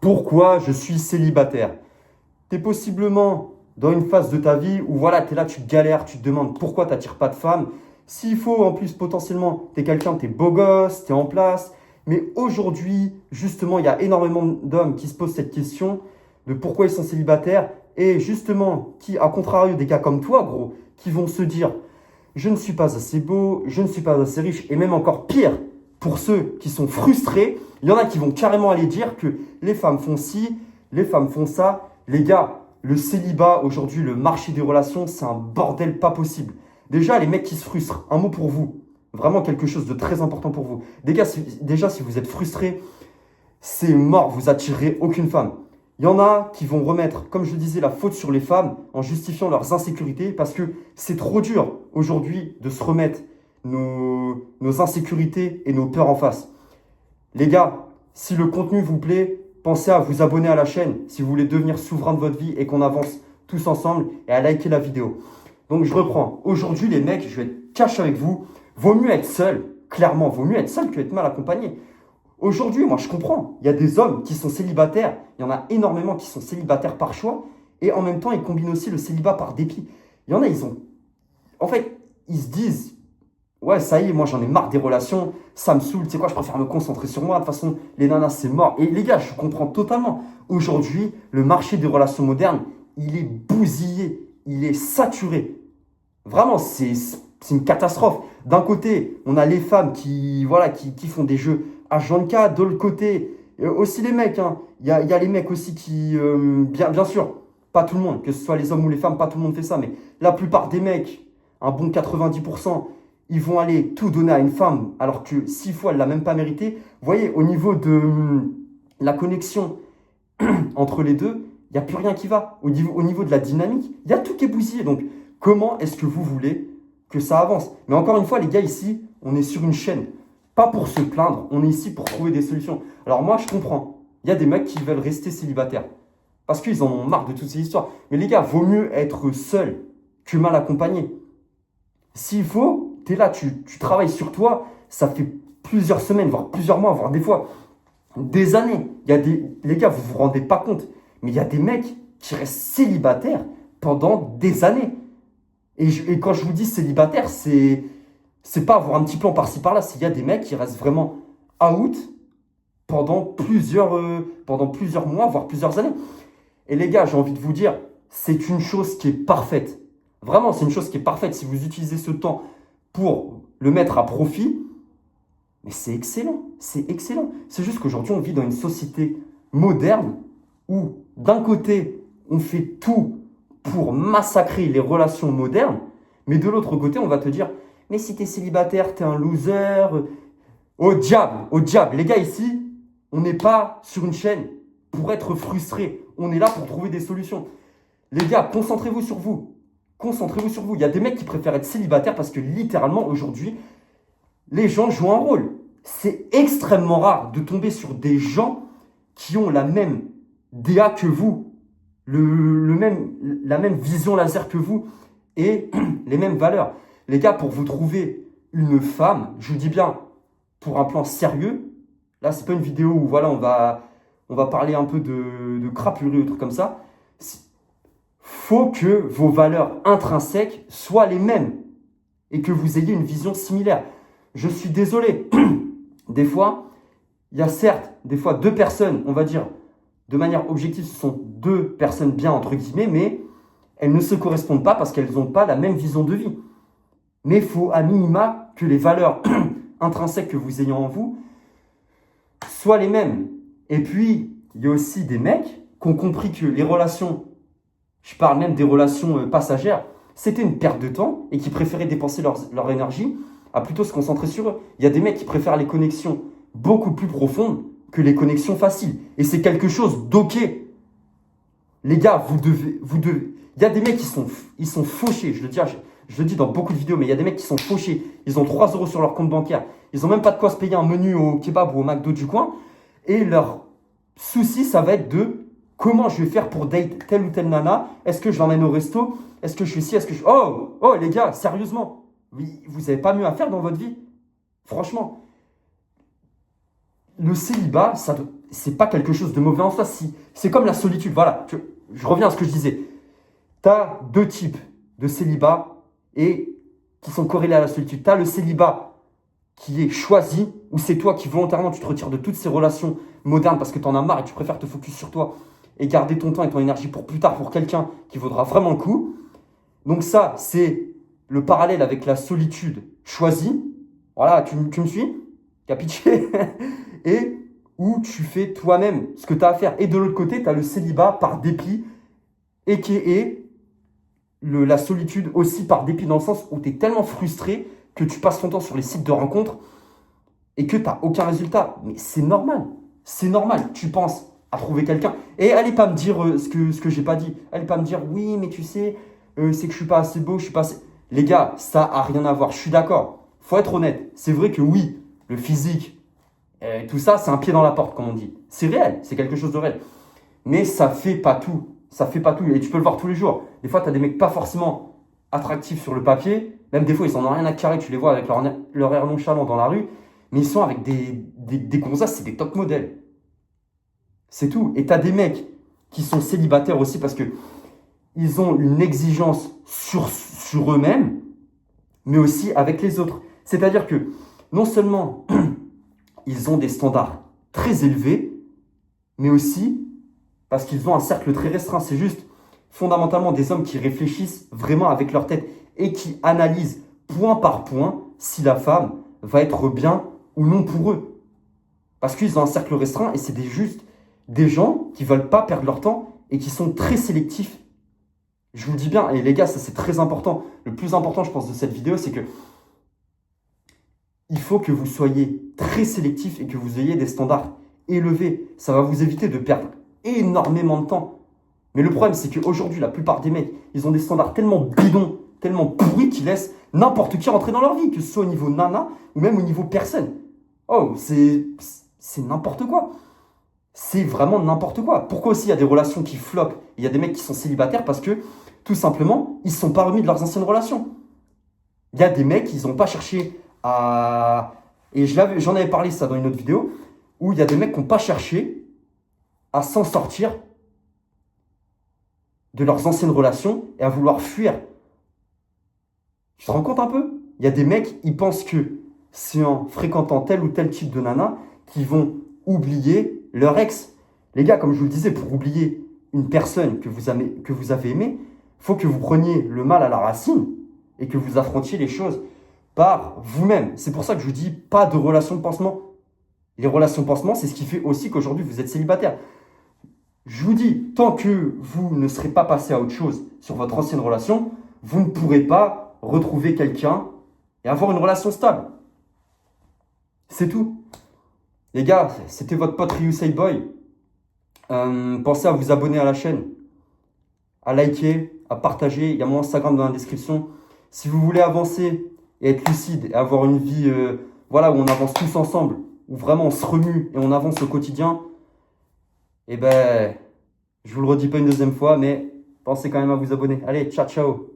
Pourquoi je suis célibataire? Tu es possiblement dans une phase de ta vie où voilà, tu es là, tu galères, tu te demandes pourquoi tu n'attires pas de femme. S'il faut, en plus, potentiellement, tu es quelqu'un, tu es beau gosse, tu es en place. Mais aujourd'hui, justement, il y a énormément d'hommes qui se posent cette question de pourquoi ils sont célibataires. Et justement, qui, à contrario des cas comme toi, gros, qui vont se dire, je ne suis pas assez beau, je ne suis pas assez riche, et même encore pire, pour ceux qui sont frustrés, il y en a qui vont carrément aller dire que les femmes font ci, les femmes font ça. Les gars, le célibat aujourd'hui, le marché des relations, c'est un bordel pas possible. Déjà, les mecs qui se frustrent, un mot pour vous. Vraiment quelque chose de très important pour vous. Déjà, si vous êtes frustrés, c'est mort, vous attirerez aucune femme. Il y en a qui vont remettre, comme je disais, la faute sur les femmes en justifiant leurs insécurités parce que c'est trop dur aujourd'hui de se remettre nos insécurités et nos peurs en face. Les gars, si le contenu vous plaît, pensez à vous abonner à la chaîne si vous voulez devenir souverain de votre vie et qu'on avance tous ensemble et à liker la vidéo. Donc je reprends. Aujourd'hui les mecs, je vais être cash avec vous. Vaut mieux être seul, clairement, vaut mieux être seul que être mal accompagné. Aujourd'hui, moi je comprends, il y a des hommes qui sont célibataires, il y en a énormément qui sont célibataires par choix et en même temps ils combinent aussi le célibat par dépit. Il y en a, en fait, ils se disent, ouais, ça y est, moi j'en ai marre des relations, ça me saoule, tu sais quoi, je préfère me concentrer sur moi. De toute façon, les nanas, c'est mort. Et les gars, je comprends totalement. Aujourd'hui, le marché des relations modernes, il est bousillé, il est saturé. Vraiment, c'est une catastrophe. D'un côté, on a les femmes qui font des jeux H24. De l'autre côté, aussi les mecs. Hein. Il y a les mecs aussi qui, bien sûr, pas tout le monde, que ce soit les hommes ou les femmes, pas tout le monde fait ça. Mais la plupart des mecs, un bon 90%, ils vont aller tout donner à une femme alors que 6 fois elle ne l'a même pas mérité. Vous voyez, au niveau de la connexion entre les deux, il n'y a plus rien qui va. Au niveau de la dynamique, il y a tout qui est bousillé. Donc, comment est-ce que vous voulez que ça avance? Mais encore une fois, les gars, ici, on est sur une chaîne. Pas pour se plaindre, on est ici pour trouver des solutions. Alors moi, je comprends. Il y a des mecs qui veulent rester célibataires parce qu'ils en ont marre de toutes ces histoires. Mais les gars, vaut mieux être seul que mal accompagné. S'il faut, tu es là, tu travailles sur toi, ça fait plusieurs semaines, voire plusieurs mois, voire des fois des années. Les gars, vous vous rendez pas compte, mais il y a des mecs qui restent célibataires pendant des années. Et quand je vous dis célibataire, c'est pas avoir un petit plan par-ci par-là, il y a des mecs qui restent vraiment out pendant plusieurs mois, voire plusieurs années. Et les gars, j'ai envie de vous dire, c'est une chose qui est parfaite. Vraiment, c'est une chose qui est parfaite. Si vous utilisez ce temps pour le mettre à profit, mais c'est excellent. C'est excellent. C'est juste qu'aujourd'hui, on vit dans une société moderne où, d'un côté, on fait tout pour massacrer les relations modernes, mais de l'autre côté, on va te dire, mais si t'es célibataire, t'es un loser. Au diable, au diable. Les gars, ici, on n'est pas sur une chaîne pour être frustré. On est là pour trouver des solutions. Les gars, concentrez-vous sur vous. Concentrez-vous sur vous. Il y a des mecs qui préfèrent être célibataires parce que littéralement, aujourd'hui, les gens jouent un rôle. C'est extrêmement rare de tomber sur des gens qui ont la même DA que vous, la même vision laser que vous et les mêmes valeurs. Les gars, pour vous trouver une femme, je vous dis bien, pour un plan sérieux, là, c'est pas une vidéo où voilà, on va parler un peu de crapulerie ou trucs comme ça. Faut que vos valeurs intrinsèques soient les mêmes et que vous ayez une vision similaire. Je suis désolé, des fois, il y a certes, des fois, deux personnes, on va dire, de manière objective, ce sont deux personnes bien, entre guillemets, mais elles ne se correspondent pas parce qu'elles n'ont pas la même vision de vie. Mais il faut à minima que les valeurs intrinsèques que vous ayez en vous soient les mêmes. Et puis, il y a aussi des mecs qui ont compris que les relations, je parle même des relations passagères, c'était une perte de temps et qui préféraient dépenser leur énergie à plutôt se concentrer sur eux. Il y a des mecs qui préfèrent les connexions beaucoup plus profondes que les connexions faciles. Et c'est quelque chose d'ok. Les gars, vous devez... Il y a des mecs ils sont fauchés, je le dis dans beaucoup de vidéos, mais il y a des mecs qui sont fauchés. Ils ont 3 € sur leur compte bancaire. Ils n'ont même pas de quoi se payer un menu au kebab ou au McDo du coin. Et leur souci, ça va être de comment je vais faire pour date telle ou telle nana. Est-ce que je l'emmène au resto? Est-ce que je fais ci? Est-ce que je... Oh, les gars, sérieusement. Vous n'avez pas mieux à faire dans votre vie? Franchement. Le célibat, c'est pas quelque chose de mauvais en soi. Si, c'est comme la solitude. Voilà, je reviens à ce que je disais. Tu as deux types de célibat et qui sont corrélés à la solitude. Tu as le célibat qui est choisi, où c'est toi qui volontairement tu te retires de toutes ces relations modernes parce que tu en as marre et tu préfères te focus sur toi et garder ton temps et ton énergie pour plus tard, pour quelqu'un qui vaudra vraiment le coup. Donc ça, c'est le parallèle avec la solitude choisie. Voilà, tu me suis? Capiché? Et où tu fais toi-même ce que tu as à faire. Et de l'autre côté, tu as le célibat par dépit et qui est la solitude aussi par dépit dans le sens où tu es tellement frustré que tu passes ton temps sur les sites de rencontres et que tu n'as aucun résultat. Mais c'est normal. C'est normal. Tu penses à trouver quelqu'un. Et allez pas me dire ce que j'ai pas dit. Allez pas me dire, oui, mais tu sais, c'est que je suis pas assez beau, je suis pas assez... Les gars, ça a rien à voir. Je suis d'accord. Faut être honnête. C'est vrai que oui, le physique, tout ça, c'est un pied dans la porte, comme on dit. C'est réel. C'est quelque chose de réel. Mais ça fait pas tout. Ça fait pas tout. Et tu peux le voir tous les jours. Des fois, tu as des mecs pas forcément attractifs sur le papier. Même des fois, ils en ont rien à carrer. Tu les vois avec leur air nonchalant dans la rue. Mais ils sont avec des gonzasses, c'est des top modèles. C'est tout. Et tu as des mecs qui sont célibataires aussi parce que ils ont une exigence sur eux-mêmes, mais aussi avec les autres. C'est-à-dire que non seulement ils ont des standards très élevés, mais aussi parce qu'ils ont un cercle très restreint. C'est juste fondamentalement des hommes qui réfléchissent vraiment avec leur tête et qui analysent point par point si la femme va être bien ou non pour eux. Parce qu'ils ont un cercle restreint et c'est juste des gens qui ne veulent pas perdre leur temps et qui sont très sélectifs. Je vous le dis bien, et les gars, ça c'est très important. Le plus important, je pense, de cette vidéo, c'est que il faut que vous soyez très sélectif et que vous ayez des standards élevés. Ça va vous éviter de perdre énormément de temps. Mais le problème, c'est qu'aujourd'hui, la plupart des mecs, ils ont des standards tellement bidons, tellement pourris qu'ils laissent n'importe qui rentrer dans leur vie, que ce soit au niveau nana ou même au niveau personne. Oh, c'est n'importe quoi. C'est vraiment n'importe quoi. Pourquoi aussi il y a des relations qui floppent? Il y a des mecs qui sont célibataires parce que, tout simplement, ils ne se sont pas remis de leurs anciennes relations. Il y a des mecs, ils n'ont pas cherché à... Et j'en avais parlé ça dans une autre vidéo, où il y a des mecs qui n'ont pas cherché à s'en sortir de leurs anciennes relations et à vouloir fuir. Tu te rends compte un peu? Il y a des mecs, ils pensent que c'est en fréquentant tel ou tel type de nana qu'ils vont oublier leur ex. Les gars, comme je vous le disais, pour oublier une personne que vous avez aimée, il faut que vous preniez le mal à la racine et que vous affrontiez les choses par vous-même. C'est pour ça que je vous dis pas de relations de pansement. Les relations de pansement, c'est ce qui fait aussi qu'aujourd'hui vous êtes célibataire. Je vous dis, tant que vous ne serez pas passé à autre chose sur votre ancienne relation, vous ne pourrez pas retrouver quelqu'un et avoir une relation stable. C'est tout. Les gars, c'était votre pote Ryusei Boy. Pensez à vous abonner à la chaîne, à liker, à partager. Il y a mon Instagram dans la description. Si vous voulez avancer et être lucide et avoir une vie voilà, où on avance tous ensemble, où vraiment on se remue et on avance au quotidien, eh ben, je vous le redis pas une deuxième fois, mais pensez quand même à vous abonner. Allez, ciao, ciao.